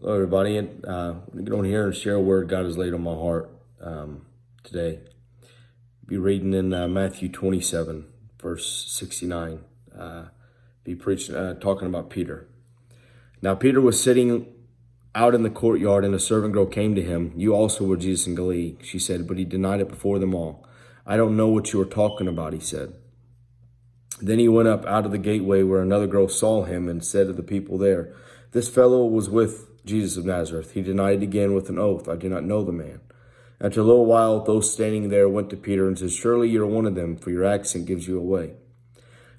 Hello, everybody. And I'm get on here and share a word God has laid on my heart today. Be reading in Matthew 27, verse 69. Be preaching, talking about Peter. Now, Peter was sitting out in the courtyard, and a servant girl came to him. "You also were Jesus in Galilee," she said, but he denied it before them all. "I don't know what you are talking about," he said. Then he went up out of the gateway where another girl saw him and said to the people there, "This fellow was with Jesus of Nazareth." He denied again with an oath, "I do not know the man." After a little while, those standing there went to Peter and said, "Surely you're one of them, for your accent gives you away."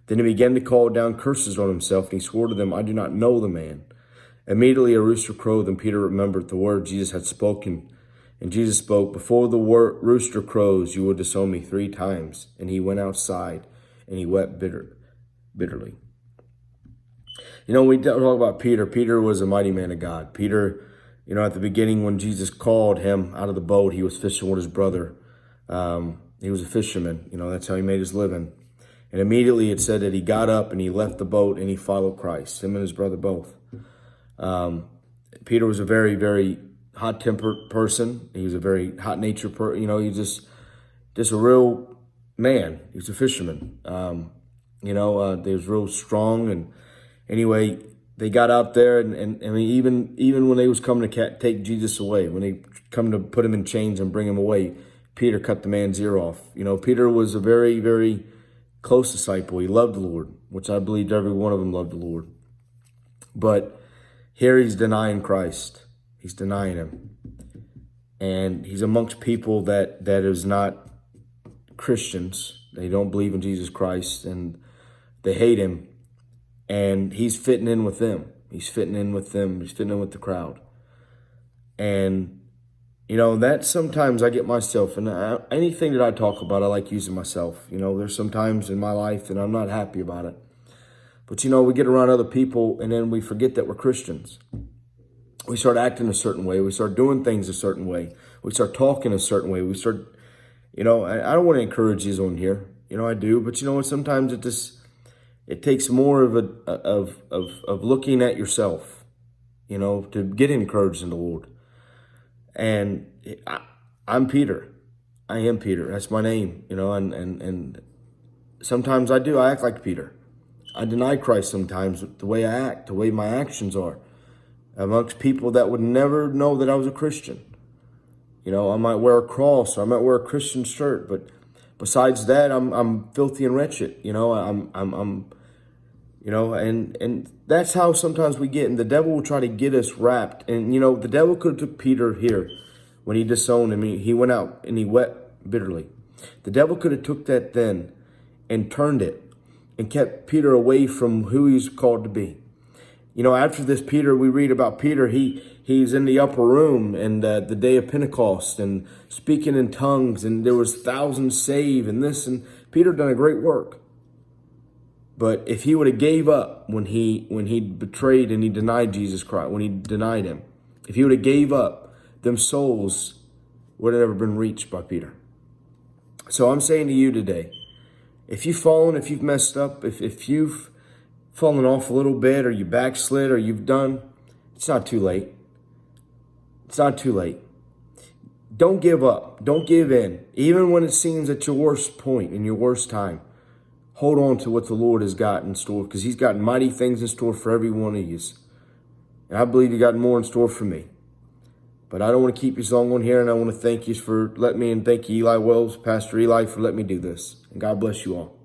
Then he began to call down curses on himself, and he swore to them, "I do not know the man." Immediately a rooster crowed, and Peter remembered the word Jesus had spoken. And Jesus spoke, "Before the rooster crows, you will disown me 3 times. And he went outside, and he wept bitterly. You know, when we talk about Peter, Peter was a mighty man of God. Peter, at the beginning when Jesus called him out of the boat, he was fishing with his brother. He was a fisherman. That's how he made his living. And immediately it said that he got up and he left the boat and he followed Christ, him and his brother both. Peter was a very, very hot-tempered person. He was a very hot-natured person. He's just a real man. He was a fisherman. They was real strong. And anyway, they got out there, and I mean, even when they was coming to take Jesus away, when they come to put him in chains and bring him away, Peter cut the man's ear off. Peter was a very, very close disciple. He loved the Lord, which I believe every one of them loved the Lord. But here he's denying Christ. He's denying him. And he's amongst people that is not Christians. They don't believe in Jesus Christ, and they hate him. And he's fitting in with them. He's fitting in with them. He's fitting in with the crowd. And, that sometimes I get myself, and anything that I talk about, I like using myself. There's some times in my life that I'm not happy about it. But, we get around other people, and then we forget that we're Christians. We start acting a certain way. We start doing things a certain way. We start talking a certain way. We start, I don't want to encourage you on here. I do. But, sometimes it takes more of looking at yourself, to get encouraged in the Lord. And I'm Peter. I am Peter. That's my name, and sometimes I act like Peter. I deny Christ sometimes, the way I act, the way my actions are, amongst people that would never know that I was a Christian. I might wear a cross, or I might wear a Christian shirt, but besides that, I'm filthy and wretched. And that's how sometimes we get, and the devil will try to get us wrapped. And, the devil could have took Peter here when he disowned him. He went out and he wept bitterly. The devil could have took that then and turned it and kept Peter away from who he's called to be. After this, Peter, we read about Peter, he's in the upper room and the day of Pentecost and speaking in tongues, and there was thousands saved and this, and Peter done a great work. But if he would have gave up when he betrayed and he denied Jesus Christ, when he denied him, if he would have gave up, them souls would have never been reached by Peter. So I'm saying to you today, if you've fallen, if you've messed up, if you've fallen off a little bit, or you backslid, or you've done, it's not too late. It's not too late. Don't give up. Don't give in. Even when it seems at your worst point, in your worst time, hold on to what the Lord has got in store, because he's got mighty things in store for every one of you. And I believe he got more in store for me. But I don't want to keep you so long on here, and I want to thank you for letting me, and thank you, Eli Wells, Pastor Eli, for letting me do this. And God bless you all.